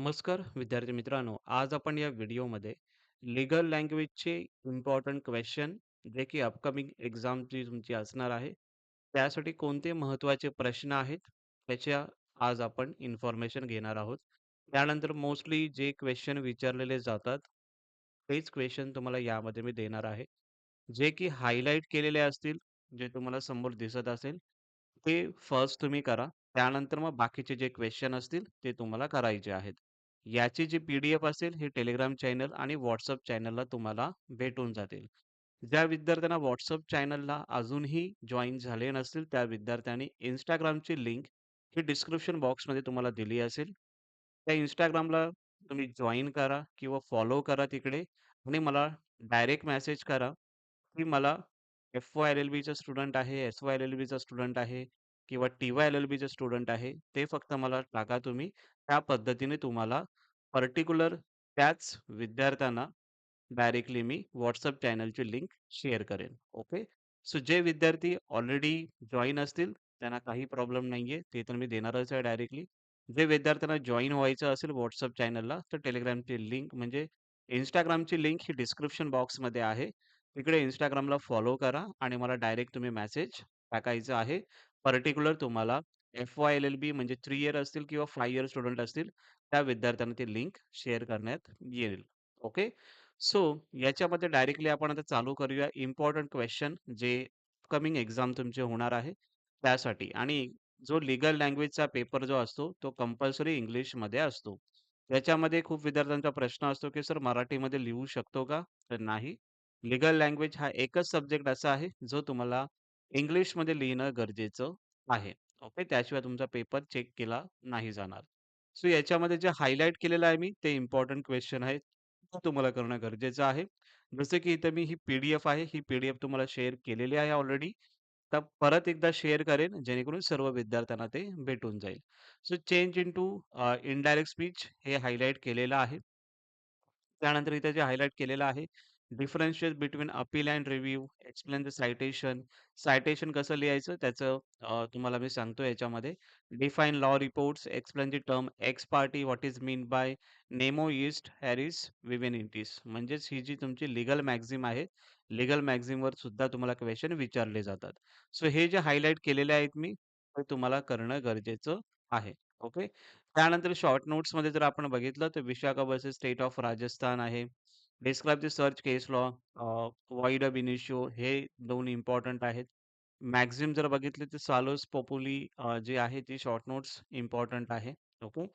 नमस्कार विद्यार्थी मित्रांनो, आज आपण या व्हिडिओमध्ये लीगल लँग्वेजचे इम्पॉर्टंट क्वेश्चन जे की अपकमिंग एक्झामची तुमची असणार आहे, त्यासाठी कोणते महत्त्वाचे प्रश्न आहेत, त्याच्या आज आपण इन्फॉर्मेशन घेणार आहोत. त्यानंतर मोस्टली जे क्वेश्चन विचारलेले जातात, तेच क्वेश्चन तुम्हाला यामध्ये मी देणार आहे. जे की हायलाइट केलेले असतील, जे तुम्हाला समोर दिसत असेल, ते फर्स्ट तुम्ही करा. त्यानंतर मग बाकीचे जे क्वेश्चन असतील ते तुम्हाला करायचे आहेत. याची जी पी-डी-एफ असेल ही Telegram चॅनल आणि WhatsApp चॅनलला तुम्हाला भेटून जातील. ज्या विद्यार्थ्यांना WhatsApp चॅनलला अजूनही जॉइन झाले नसतील, त्या विद्यार्थ्यांनी Instagramची लिंक ही डिस्क्रिप्शन बॉक्समध्ये तुम्हाला दिली असेल. त्या Instagramला तुम्ही जॉइन करा किंवा फॉलो करा तिकडे आणि मला डायरेक्ट मेसेज करा, की मला एफ-वाय-एल-एल-बीचा स्टुडंट आहे, एस-वाय-एल-एल-बीचा स्टुडंट आहे किंवा टी-वाय-एल-एल-बीचा स्टुडंट आहे. ते फक्त मला टाका तुम्ही. त्या पद्धतीने तुम्हाला पर्टिक्युलर त्याच विद्यार्थ्यांना डायरेक्टली मी WhatsApp चॅनलची लिंक शेअर करेन. ओके. सो जे विद्यार्थी ऑलरेडी जॉइन असतील, त्यांना काही प्रॉब्लेम नाहीये. ते तर मी देणारच आहे डायरेक्टली. जे विद्यार्थ्यांना जॉइन व्हायचं असेल WhatsApp चॅनलला, तर Telegramची लिंक म्हणजे Instagramची लिंक ही डिस्क्रिप्शन बॉक्समध्ये आहे. तिकडे Instagramला फॉलो करा आणि मला डायरेक्ट तुम्ही मेसेज टाकायचा आहे. पर्टिक्युलर तुम्हाला एफ-वाय-एल-एल-बी म्हणजे 3 इयर असतील किंवा 5 इयर स्टुडंट असतील, त्या विद्यार्थ्यांना ती लिंक शेअर करण्यात येईल. ओके. सो याच्यामध्ये डायरेक्टली आपण आता चालू करूया इम्पोर्टंट क्वेश्चन जे अपकमिंग एक्झाम तुमचे होणार आहे त्यासाठी आणि जो लीगल लँग्वेजचा पेपर जो असतो तो कंपल्सरी इंग्लिशमध्ये असतो. याच्यामध्ये खूप विद्यार्थ्यांचा प्रश्न असतो की सर मराठीमध्ये लिहू शकतो का? तर नाही. लीगल लँग्वेज हा एकच सब्जेक्ट असा आहे जो तुम्हाला इंग्लिशमध्ये लिहिणं गरजेचं आहे. ओके. त्याशिवाय तुमचा पेपर चेक केला नाही जाणार. सो याच्यामध्ये जे हायलाइट केलेलं आहे मी ते इम्पोर्टंट क्वेश्चन आहेत. ते तुम्हाला करणं गरजेचं आहे. जसं की इथं मी ही पी-डी-एफ आहे. ही पी-डी-एफ तुम्हाला शेअर केलेली आहे ऑलरेडी. तर परत एकदा शेअर करेन जेणेकरून सर्व विद्यार्थ्यांना ते भेटून जाईल. So change into indirect speech हे हायलाइट केलेलं आहे. त्यानंतर इथे जे हायलाइट केलेलं आहे, differentiate between appeal end review, explain the citation. Citation कसं लिहायचं त्याचं तुम्हाला मी सांगतो याच्यामध्ये. Define law reports, explain the term x party, what is mean by नेमो ईस्ट हॅरिस विवेनिटिस. म्हणजेच ही जी तुमची लीगल मॅगझीम आहे, लीगल मॅगझीमवर सुद्धा तुम्हाला क्वेशन विचारले जातात. सो हे जे हायलाइट केलेले आहेत मी, ते तुम्हाला करणं गरजेचं आहे. ओके. त्यानंतर शॉर्ट नोट्समध्ये जर आपण बघितलं तर Vishaka versus state of Rajasthan आहे. Describe the search case law, void ab initio हे 2 इम्पोर्टंट आहेत. मॅक्सिम जर बघितले तर सालोस पोपुली जे आहे ती शॉर्ट नोट्स इम्पोर्टंट आहे. ओके.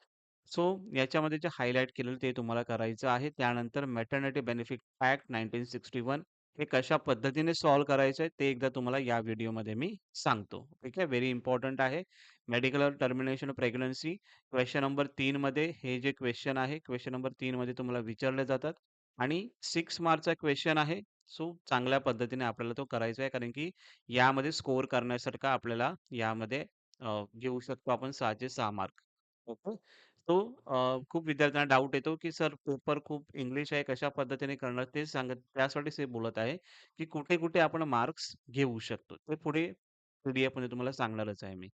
सो याच्यामध्ये जे हायलाइट केलेलं ते तुम्हाला करायचं आहे. त्यानंतर मॅटर्निटी बेनिफिट ॲक्ट 1961 हे कशा पद्धतीने सॉल्व्ह करायचं आहे ते एकदा तुम्हाला या व्हिडिओमध्ये मी सांगतो. ठीक आहे. व्हेरी इम्पोर्टंट आहे. Medical termination of pregnancy question number 3 मध्ये हे जे क्वेश्चन आहे, क्वेशन नंबर 3 मध्ये तुम्हाला विचारले जातात आणि 6 मार्कचा क्वेश्चन आहे. सो चांगल्या पद्धतीने आपल्याला तो करायचा आहे कारण की यामध्ये स्कोर करण्यासारखं आपल्याला यामध्ये घेऊ शकतो आपण 6 चे 6 मार्क. ओके. तो खूप विद्यार्थ्यांना डाऊट येतो, की सर पेपर खूप इंग्लिश आहे, कशा पद्धतीने करणार? तेच सांगत त्यासाठीच हे बोलत आहे, की कुठे-कुठे आपण मार्क्स घेऊ शकतो. ते पुढे पी-डी-एफमध्ये तुम्हाला सांगणारच आहे मी.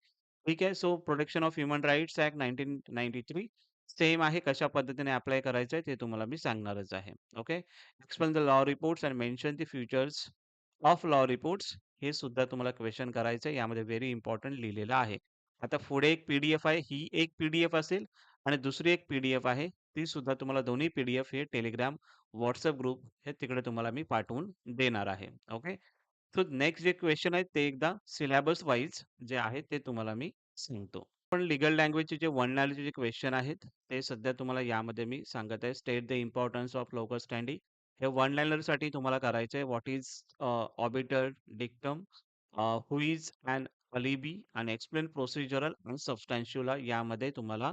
ठीक आहे. So protection of human rights act 1993 same आहे. कशा पद्धतीने अप्लाय करायचं आहे ते तुम्हाला मी सांगणारच आहे. Okay. Explain the law reports end mention the features of law reports हे सुद्धा तुम्हाला क्वेश्चन करायचं आहे. यामध्ये व्हेरी इम्पोर्टंट लिहिलेलं आहे. आता पुढे एक पी-डी-एफ आहे. ही एक पी-डी-एफ असेल आणि दुसरी एक पी-डी-एफ आहे. ती सुद्धा तुम्हाला दोन्ही पी-डी-एफ हे Telegram, WhatsApp ग्रुप हे तिकडे तुम्हाला मी पाठवून देणार आहे. ओके. सो नेक्स्ट जे क्वेश्चन आहेत ते एकदा सिलेबस वाईज जे आहे ते तुम्हाला मी सांगतो. पण लीगल लँग्वेजचे जे वन लाईनरचे जे क्वेश्चन आहेत, ते सध्या तुम्हाला यामध्ये मी सांगत आहे. State the importance of locus standi. हे वन लाईनरसाठी तुम्हाला करायचं आहे. What is obiter dictum, who is an alibi आणि एक्सप्लेन प्रोसिजरल आणि सबस्टॅन्शियल यामध्ये तुम्हाला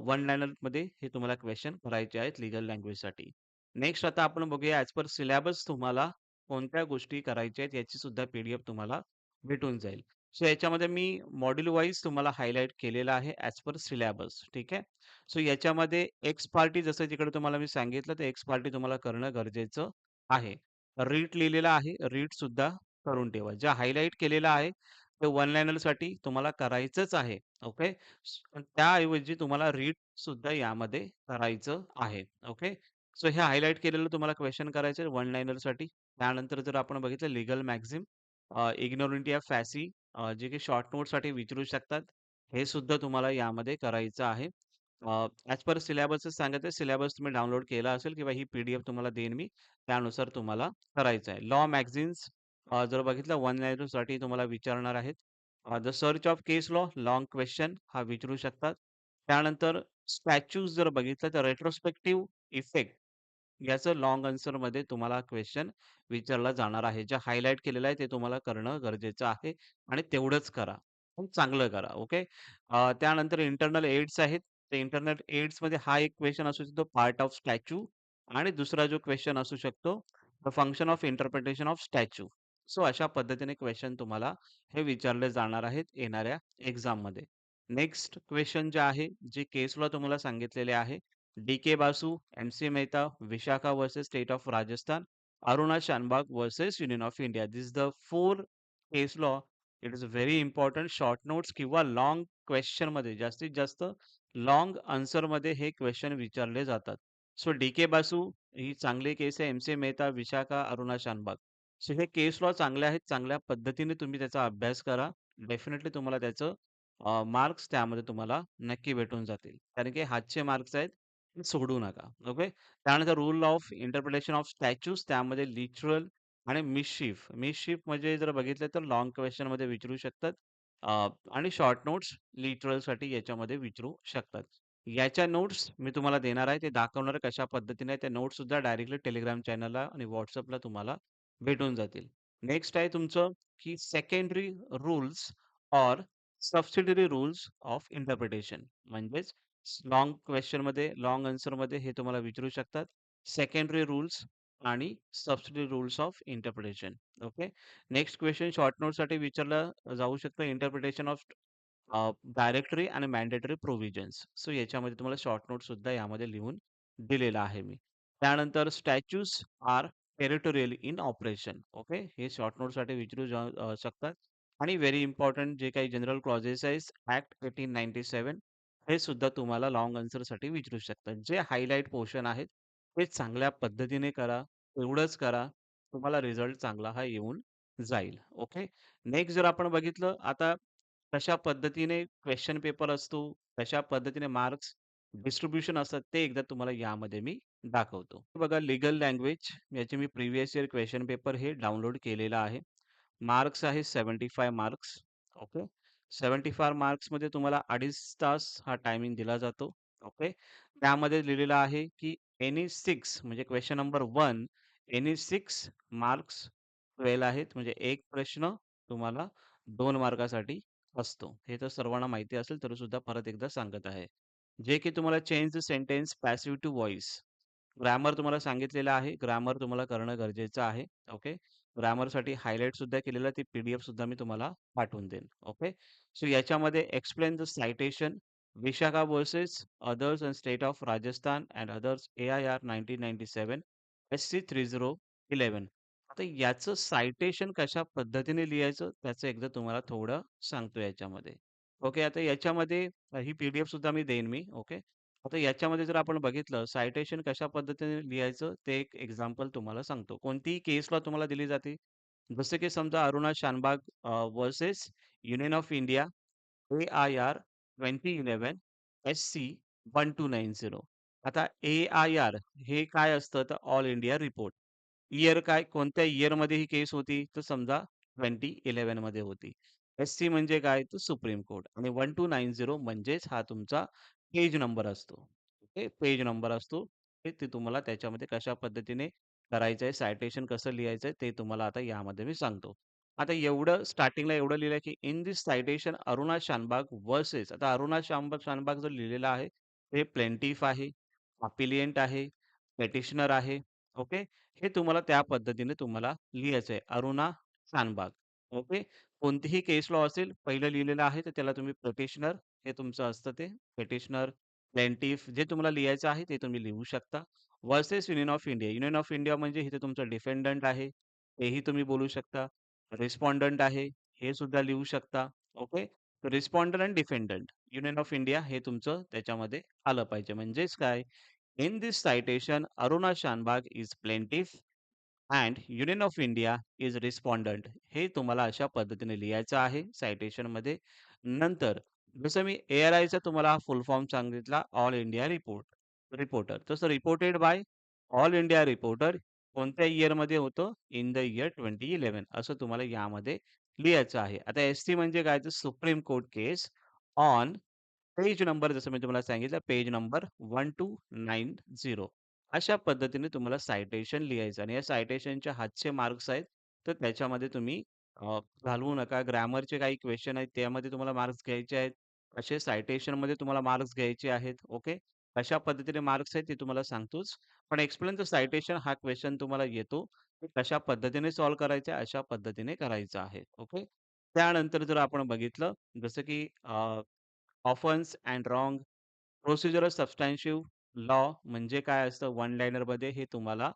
वन लाइनरमध्ये हे तुम्हाला क्वेश्चन करायचे आहेत लीगल लँग्वेजसाठी. नेक्स्ट आता आपण बघूया ॲज पर सिलेबस तुम्हाला कोणत्या गोष्टी करायच्या आहेत याची सुद्धा पी तुम्हाला भेटून जाईल. सो याच्यामध्ये मी मॉड्यूल वाईज तुम्हाला हायलाइट केलेलं आहे ॲज पर सिलेबस. ठीक आहे. सो याच्यामध्ये एक्स पार्टी जसं तिकडे तुम्हाला मी सांगितलं, तर एक्स पार्टी तुम्हाला करणं गरजेचं आहे. रीट लिहिलेला आहे. रीट सुद्धा करून ठेवा. जे हायलाइट केलेलं आहे ते वन लाइनरसाठी तुम्हाला करायचंच आहे. ओके. पण त्याऐवजी तुम्हाला रीड सुद्धा यामध्ये करायचं आहे. ओके. सो हे हायलाइट केलेलं तुम्हाला क्वेशन करायचं आहे वन लाइनरसाठी. त्यानंतर जर आपण बघितलं लीगल मॅगझिम, इग्नोरंट फॅसी, जे की शॉर्ट नोटसाठी विचारू शकतात. हे सुद्धा तुम्हाला यामध्ये करायचं आहे. ॲज पर सिलॅबसच सांगत आहे. सिलॅबस तुम्ही डाउनलोड केला असेल किंवा ही पी-डी-एफ तुम्हाला देईन मी. त्यानुसार तुम्हाला करायचं आहे. लॉ मॅगझिन्स जर बघितलं वन लाइनरसाठी तुम्हाला विचारणार आहेत. The search of case law, long question हा विचारू शकतात. त्यानंतर स्टॅच्यूज जर बघितलं तर रेट्रोस्पेक्टिव्ह इफेक्ट याचं लाँग आन्सरमध्ये तुम्हाला क्वेशन विचारला जाणार आहे. जे हायलाइट केलेलं आहे ते तुम्हाला करणं गरजेचं आहे आणि तेवढंच करा. पण चांगलं करा. ओके. त्यानंतर इंटर्नल एड्स आहेत. ते इंटर्नल एड्समध्ये हा एक क्वेशन असू शकतो पार्ट ऑफ स्टॅच्यू आणि दुसरा जो क्वेशन असू शकतो the function of interpretation of statue. So अशा पद्धतीने क्वेशन तुम्हाला हे विचारले जाणार आहेत येणाऱ्या एक्झाममध्ये. नेक्स्ट क्वेशन जे आहे, जे केस लॉ तुम्हाला सांगितलेले आहे. D K. Basu, M C. Mehta, Vishakha versus state of Rajasthan, Aruna Shanbaug versus union of India. This the 4 case law. It is very important short notes किंवा लाँग क्वेशनमध्ये जास्तीत जास्त लाँग आन्सरमध्ये हे क्वेशन विचारले जातात. So DK. बासू ही चांगली केस आहे. एम.सी. मेहता, विशाखा, अरुणा शानबाग. सो हे केस लॉ चांगले आहेत. चांगल्या पद्धतीने तुम्ही त्याचा अभ्यास करा. डेफिनेटली तुम्हाला त्याचं मार्क्स त्यामध्ये तुम्हाला नक्की भेटून जातील. कारण की हातचे मार्क्स आहेत, ते सोडू नका. ओके. त्यानंतर rule of interpretation of statues त्यामध्ये लिटरल आणि मिसचिफ. मिसचिफ म्हणजे जर बघितलं तर लाँग क्वेशनमध्ये विचारू शकतात. आणि शॉर्ट नोट्स लिटरलसाठी याच्यामध्ये विचारू शकतात. याच्या नोट्स मी तुम्हाला देणार आहे. ते दाखवणार कशा पद्धतीने आहे. त्या नोट्ससुद्धा डायरेक्टली Telegram चॅनलला आणि WhatsAppला तुम्हाला भेटून जातील. नेक्स्ट आहे तुमचं की secondary rules or subsidiary rules of interpretation. म्हणजेच लाँग क्वेशनमध्ये, लाँग आन्सरमध्ये हे तुम्हाला विचारू शकतात. सेकंडरी रूल्स आणि subsidiary rules of interpretation. Okay. Next question short नोटसाठी विचारलं जाऊ शकतं. इंटरप्रिटेशन ऑफ डायरेक्टरी आणि मॅन्डेटरी प्रोव्हिजन्स. सो याच्यामध्ये तुम्हाला शॉर्ट नोट सुद्धा यामध्ये लिहून दिलेला आहे मी. त्यानंतर statutes are territorial in operation. Okay. हे शॉर्ट नोटसाठी विचारू शकतात. आणि व्हेरी इम्पोर्टंट जे काही जनरल क्लॉजेस आहेत ॲक्ट 1897 हे सुद्धा तुम्हाला लाँग आन्सरसाठी विचारू शकतात. जे हायलाइट पोर्शन आहेत, ते चांगल्या पद्धतीने करा. एवढंच करा. तुम्हाला रिझल्ट चांगला हा येऊन जाईल. ओके. नेक्स्ट जर आपण बघितलं आता कशा पद्धतीने क्वेश्चन पेपर असतो, कशा पद्धतीने मार्क्स डिस्ट्रिब्युशन असतात, ते एकदा तुम्हाला यामध्ये मी दाखवतो. बघा लीगल लँग्वेज याचे मी प्रिव्हियस इयर क्वेश्चन पेपर हे डाउनलोड केलेला आहे. मार्क्स आहे 75 मार्क्स. ओके. 75 मार्क्समध्ये तुम्हाला 2.5 तास हा टायमिंग दिला जातो. ओके. त्यामध्ये लिहिलेलं आहे, की एनी 6 म्हणजे क्वेशन नंबर 1 एनी 6 मार्क्स 12 आहेत. म्हणजे एक प्रश्न तुम्हाला 2 मार्कासाठी असतो. हे तर सर्वांना माहिती असेल तरी सुद्धा परत एकदा सांगत आहे. जे की तुम्हाला change the sentence passive to voice. Grammar तुम्हाला सांगितलेलं आहे. ग्रामर तुम्हाला करणं गरजेचं आहे. ओके. ग्रामरसाठी हायलाइट सुद्धा केलेलं ते पी सुद्धा मी तुम्हाला पाठवून देईन. ओके. सो याच्यामध्ये explain the citation Vishakha versus others and state of Rajasthan and others AIR 1997 SC 3011. आता याचं सायटेशन कशा पद्धतीने लिहायचं त्याचं एकदा तुम्हाला थोडं सांगतो याच्यामध्ये. ओके. आता याच्यामध्ये ही सुद्धा मी देईन मी. ओके. आता याच्यामध्ये जर आपण बघितलं सायटेशन कशा पद्धतीने लिहायचं ते एक एक्झाम्पल तुम्हाला सांगतो. कोणतीही केस लॉ तुम्हाला दिली जाते. जसं की समजा Aruna Shanbaug versus union of India AIR 2011 SC 1290. आता AIR हे काय असतं तर ऑल इंडिया रिपोर्ट. इयर काय कोणत्या इयरमध्ये ही केस होती तर समजा 2011 मध्ये होती. SC म्हणजे काय तर सुप्रीम कोर्ट आणि 1290 म्हणजेच हा तुमचा पेज नंबर असतो. ओके. पेज नंबर असतो. ते तुम्हाला त्याच्यामध्ये कशा पद्धतीने करायचंय, सायटेशन कसं लिहायचंय ते तुम्हाला आता यामध्ये मी सांगतो. आता एवढं स्टार्टिंगला एवढं लिहिलंय, की in this citation Aruna Shanbaug versus आता अरुणा शानबाग जो लिहिलेला आहे, ते प्लेंटिफ आहे, अपिलियंट आहे, पेटिशनर आहे. ओके. हे तुम्हाला त्या पद्धतीने तुम्हाला लिहायचंय. अरुणा शानबाग. ओके. कोणतीही केस लॉ असेल, पहिलं लिहिलेलं आहे, तर त्याला तुम्ही पेटिशनर हे तुमचं असतं ते पेटिशनर, प्लेंटिफ जे तुम्हाला लिहायचं आहे, ते तुम्ही लिहू शकता. Versus union of India. Union of India म्हणजे इथे तुमचं डिफेंडंट आहे, तेही तुम्ही बोलू शकता. रिस्पॉन्डंट आहे, हे सुद्धा लिहू शकता. ओके. रिस्पॉन्डंट आणि डिफेंडंट. युनियन ऑफ इंडिया हे तुमचं त्याच्यामध्ये आलं पाहिजे. म्हणजेच काय? In this citation Aruna Shanbaug is plaintiff and union of India is respondent. हे तुम्हाला अशा पद्धतीने लिहायचं आहे सायटेशनमध्ये. नंतर जसं मी ARIचा तुम्हाला फुल फॉर्म सांगितला, ऑल इंडिया रिपोर्टर. तसं reported by all India reporter कोणत्या इयरमध्ये होतं? इन द इयर 2011 असं तुम्हाला यामध्ये लिहायचं आहे. आता एस-टी म्हणजे काय? तर supreme court case on page number जसं मी तुम्हाला सांगितलं पेज नंबर 1290 अशा पद्धतीने तुम्हाला सायटेशन लिहायचं आणि या सायटेशनच्या हातचे मार्क्स आहेत. तर त्याच्यामध्ये तुम्ही घालवू नका. ग्रामरचे काही क्वेश्चन आहेत त्यामध्ये तुम्हाला मार्क्स घ्यायचे आहेत. असे सायटेशनमध्ये तुम्हाला मार्क्स घ्यायचे आहेत. ओके. कशा पद्धतीने मार्क्स आहेत ते तुम्हाला सांगतोच. पण एक्सप्लेन द सायटेशन हा क्वेश्चन तुम्हाला येतो. ते कशा पद्धतीने सॉल्व्ह करायचे अशा पद्धतीने करायचं आहे. ओके. त्यानंतर जर आपण बघितलं जसं की offence and wrong procedural substantive law म्हणजे काय असतं वन लाइनरमध्ये हे तुम्हाला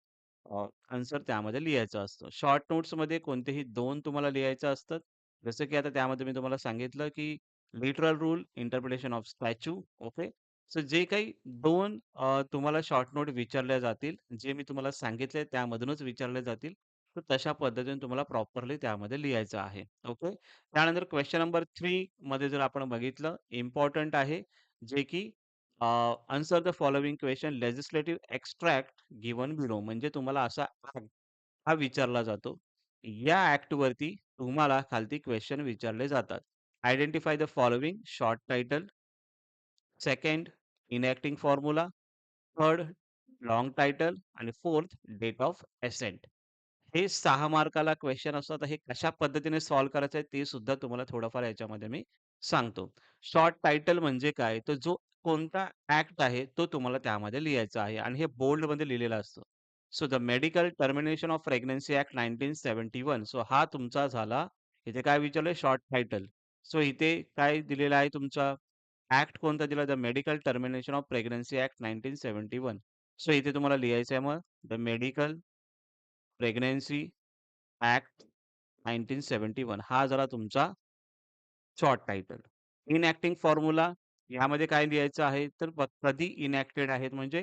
आन्सर त्यामध्ये लिहायचं असतं. शॉर्ट नोट्समध्ये कोणतेही 2 तुम्हाला लिहायचं असतं. जसं की आता त्यामध्ये मी तुम्हाला सांगितलं की literal rule, interpretation of statue okay. So जे काही 2 तुम्हाला शॉर्ट नोट विचारल्या जातील, जे मी तुम्हाला सांगितले त्यामधूनच विचारले जातील. तर तशा पद्धतीने तुम्हाला प्रॉपरली त्यामध्ये लिहायचं आहे. ओके. त्यानंतर क्वेशन नंबर 3 मध्ये जर आपण बघितलं इम्पोर्टंट आहे, जे की answer the following question legislative extract given below म्हणजे तुम्हाला असा ॲक्ट हा विचारला जातो. या ॲक्टवरती तुम्हाला खालती क्वेशन विचारले जातात. Identify the following short title, second enacting formula, third long title आणि फोर्थ डेट ऑफ असेंट. हे 6 मार्काला क्वेश्चन असतात. हे कशा पद्धतीने सॉल्व्ह करायचं आहे ते सुद्धा तुम्हाला थोडंफार याच्यामध्ये मी सांगतो. शॉर्ट टायटल म्हणजे काय? तर जो कोणता ॲक्ट आहे तो तुम्हाला त्यामध्ये लिहायचा आहे आणि हे बोल्डमध्ये लिहिलेलं असतं. So the medical termination of pregnancy act 1971 so हा तुमचा झाला. इथे काय विचारलंय शॉर्ट टायटल. सो इथे काय दिलेलं आहे तुमचा ॲक्ट कोणता दिला? The medical termination of pregnancy act 1971. So इथे तुम्हाला लिहायचं आहे मग द मेडिकल प्रेग्नन्सी ॲक्ट 1971 हा झाला तुमचा शॉर्ट टायटल. इनॅक्टिंग फॉर्म्युला यामध्ये काय लिहायचं आहे? तर कधी इनॅक्टेड आहेत म्हणजे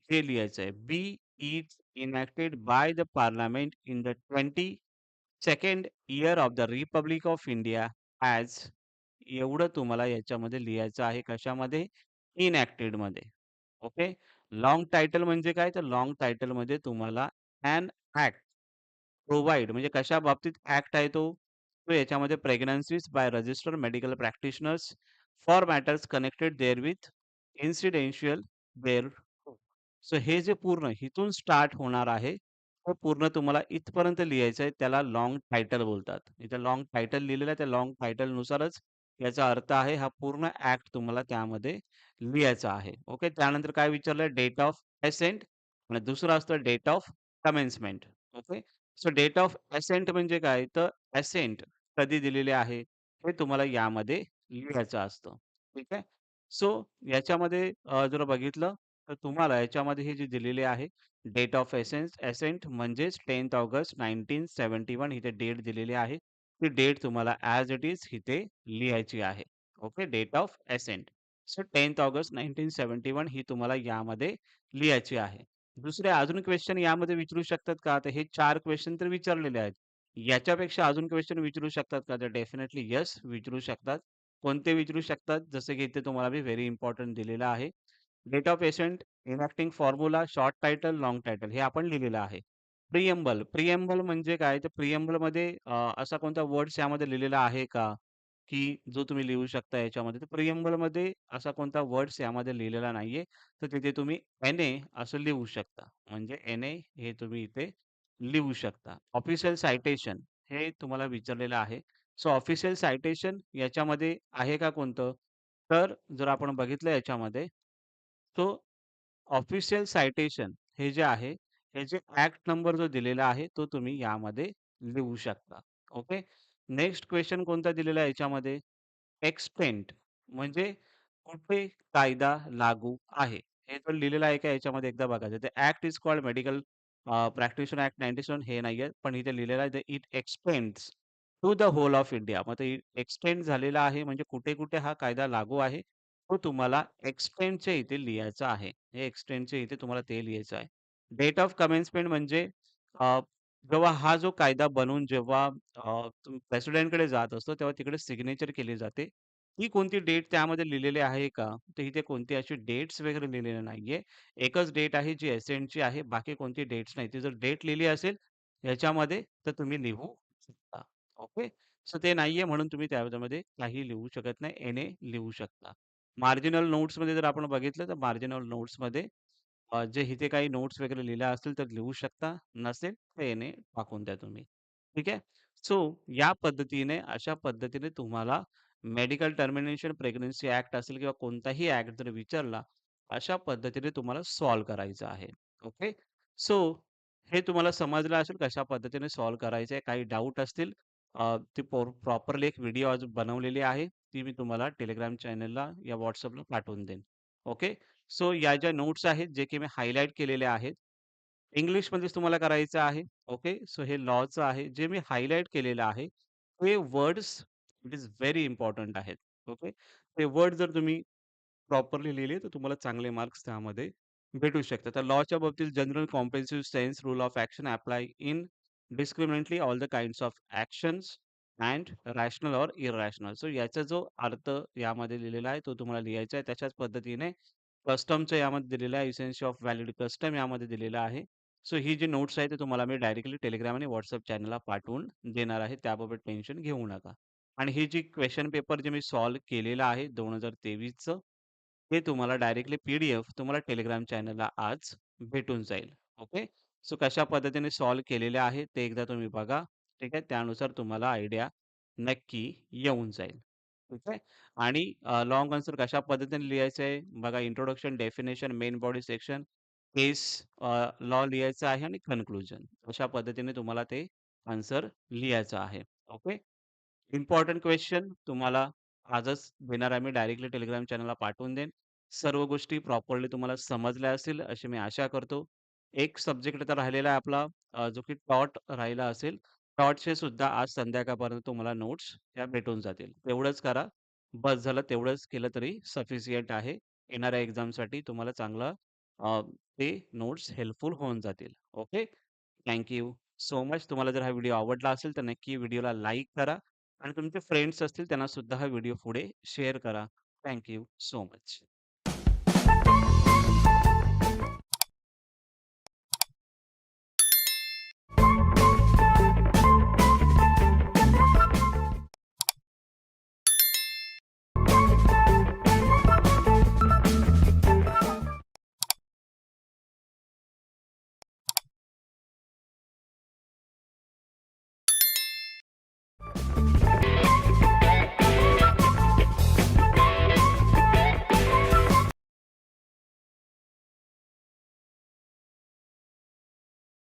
हे लिहायचं आहे. Be is enacted by the parliament in the 22nd year of the republic of India as एवढं तुम्हाला याच्यामध्ये लिहायचं आहे. कशामध्ये? इनॅक्टेडमध्ये. ओके. लाँग टायटल म्हणजे काय? तर लाँग टायटलमध्ये तुम्हाला ॲन ॲक्ट प्रोव्हाईड म्हणजे कशा बाबतीत ॲक्ट आहे तो? तो याच्यामध्ये pregnancies by registered medical practitioners for matters connected therewith incidental there so हे जे पूर्ण इथून स्टार्ट होणार आहे, ते पूर्ण तुम्हाला इथपर्यंत लिहायचं आहे. त्याला लाँग टायटल बोलतात. इथे लाँग टायटल लिहिलेलं आहे. त्या लाँग टायटलनुसारच याचा अर्थ आहे, हा पूर्ण ॲक्ट तुम्हाला त्यामध्ये लिहायचा आहे. ओके. त्यानंतर काय विचारलंय? डेट ऑफ असेंट आणि दुसरं असतं date of commencement. Okay. So date of assent म्हणजे काय? तर असेंट कधी दिलेले आहे, हे तुम्हाला यामध्ये लिहायचं असतं. ठीक आहे. सो याच्यामध्ये जर बघितलं तर तुम्हाला याच्यामध्ये हे जे दिलेले आहे डेट ऑफ असेंट म्हणजेच 10th ऑगस्ट 1971 इथे डेट दिलेली आहे. ती डेट तुम्हाला ॲज इट इज इथे लिहायची आहे. Okay. Date of assent. So 10th August 1971 ही तुम्हाला यामध्ये लिहायची आहे. दुसरे अजून क्वेश्चन यामध्ये विचारू शकतात का? तर हे 4 क्वेश्चन तर विचारलेले आहेत. याच्यापेक्षा अजून क्वेश्चन विचारू शकतात का? तर डेफिनेटली येस विचारू शकतात. कोणते विचारू शकतात? जसं की इथे तुम्हाला मी व्हेरी इम्पोर्टंट दिलेलं आहे. Date of assent, enacting formula, short title, long title हे आपण लिहिलेलं आहे. प्रिएम्बल म्हणजे काय? तर प्रिएम्बलमध्ये असा कोणता वर्ड्स यामध्ये लिहिलेला आहे का? की जो तुम्ही लिहू शकता याच्यामध्ये. तर प्रिएम्बलमध्ये असा कोणता वर्ड्स यामध्ये लिहिलेला नाहीये. तर तिथे तुम्ही एन-ए असं लिहू शकता. म्हणजे एन-ए हे तुम्ही इथे लिहू शकता. ऑफिशियल सायटेशन हे तुम्हाला विचारलेलं आहे. सो ऑफिशियल सायटेशन याच्यामध्ये आहे का कोणतं? तर जर आपण बघितलं याच्यामध्ये, तो ऑफिशियल सायटेशन हे जे आहे, हे जे ॲक्ट नंबर जो दिलेला आहे, तो तुम्ही यामध्ये लिहू शकता. ओके. नेक्स्ट क्वेशन कोणता दिलेला आहे याच्यामध्ये? एक्सटेंट म्हणजे कुठे कायदा लागू आहे? हे तर लिहिलेलं आहे का याच्यामध्ये एकदा बघायचं. ते act is called medical practitioner act 97 हे नाहीये. पण इथे लिहिलेलं आहे, it expends to the whole of India. मग ते एक्सटेंड झालेला आहे म्हणजे कुठे-कुठे हा कायदा लागू आहे, तो तुम्हाला एक्सटेंडच्या इथे लिहायचा आहे. हे एक्सटेंडच्या इथे तुम्हाला ते लिहायचं आहे. डेट ऑफ कमेन्समेंट म्हणजे अ, जेव्हा हा जो कायदा बनून जेव्हा प्रेसिडेंटकडे जात असतो, तेव्हा तिकडे सिग्नेचर केली जाते. ही कोणती डेट त्यामध्ये लिहिलेली आहे का? तर इथे कोणती अशी डेट्स वगैरे लिहिलेल्या नाहीये. एकच डेट आहे जी एसेंटची आहे. बाकी कोणती डेट्स नाही. ती जर डेट लिहिली असेल ह्याच्यामध्ये, तर तुम्ही लिहू शकता. ओके. सो ते नाहीये म्हणून तुम्ही त्यामध्ये काही लिहू शकत नाही. एने लिहू शकता. मार्जिनल नोट्समध्ये जर आपण बघितलं, तर मार्जिनल नोट्समध्ये जे इथे काही नोट्स वगैरे लिहिल्या असतील तर लिहू शकता. नसेल तर एने टाकून द्या तुम्ही. ठीक आहे. सो या पद्धतीने, अशा पद्धतीने तुम्हाला मेडिकल टर्मिनेशन प्रेग्नन्सी ॲक्ट असेल किंवा कोणताही ॲक्ट जर विचारला, अशा पद्धतीने तुम्हाला सॉल्व्ह करायचं आहे. ओके. सो हे तुम्हाला समजलं असेल कशा पद्धतीने सॉल्व्ह करायचं आहे. काही डाउट असतील ती प्रॉपरली एक व्हिडिओ अजून बनवलेली आहे. ती मी तुम्हाला Telegram चॅनलला या WhatsAppला पाठवून देईन. ओके. सो या ज्या नोट्स आहेत, जे की मी हायलाइट केलेले आहेत, इंग्लिशमध्येच तुम्हाला करायचं आहे. ओके. सो हे लॉचं आहे. जे मी हायलाइट केलेलं आहे, ते words it is very important आहेत. ओके. ते वर्ड जर तुम्ही प्रॉपरली लिहिले, तर तुम्हाला चांगले मार्क्स त्यामध्ये भेटू शकतात. तर लॉच्या बाबतीत general comprehensive sense rule of action apply indiscriminately all the kinds of actions and rational or irrational. So याचा जो अर्थ यामध्ये लिहिलेला आहे, तो तुम्हाला लिहायचा आहे. त्याच्याच पद्धतीने कस्टमचं यामध्ये दिलेलं आहे. इसेन्स ऑफ व्हॅलिड कस्टम यामध्ये दिलेलं आहे. सो ही जी नोट्स आहे, ते तुम्हाला मी डायरेक्टली Telegram आणि WhatsApp चॅनलला पाठवून देणार आहे. त्याबाबत टेन्शन घेऊ नका. आणि ही जी क्वेशन पेपर जे मी सॉल्व्ह केलेलं आहे 2023चं, ते तुम्हाला डायरेक्टली तुम्हाला Telegram चॅनलला आज भेटून जाईल. ओके. सो कशा पद्धतीने सॉल्व्ह केलेले आहे ते एकदा तुम्ही बघा. ठीक आहे. त्यानुसार तुम्हाला आयडिया नक्की येऊन जाईल. ठीक आहे. आणि लाँग आन्सर कशा पद्धतीने लिहायचं आहे बघा. Introduction, definition, main body section, case law लिहायचं आहे आणि कन्क्लुजन. अशा पद्धतीने तुम्हाला ते आन्सर लिहायचं आहे. ओके. इम्पोर्टंट क्वेश्चन तुम्हाला आजच देणार आहे मी डायरेक्टली Telegram चॅनलला पाठवून देईन. सर्व गोष्टी प्रॉपरली तुम्हाला समजल्या असतील अशी मी आशा करतो. एक सब्जेक्ट तर राहिलेला आहे आपला जो की टॉट राहिला असेल. टॉटचे सुद्धा आज संध्याकाळपर्यंत तुम्हाला नोट्स त्या भेटून जातील. तेवढंच करा. बस झालं तेवढंच केलं तरी सफिशियंट आहे. येणाऱ्या एक्झामसाठी तुम्हाला चांगलं अ, ते नोट्स हेल्पफुल होऊन जातील. Okay. Thank you so much. तुम्हाला जर हा व्हिडिओ आवडला असेल तर नक्की व्हिडिओला लाईक करा आणि तुमचे फ्रेंड्स असतील त्यांना सुद्धा हा व्हिडिओ पुढे शेअर करा. Thank you so much.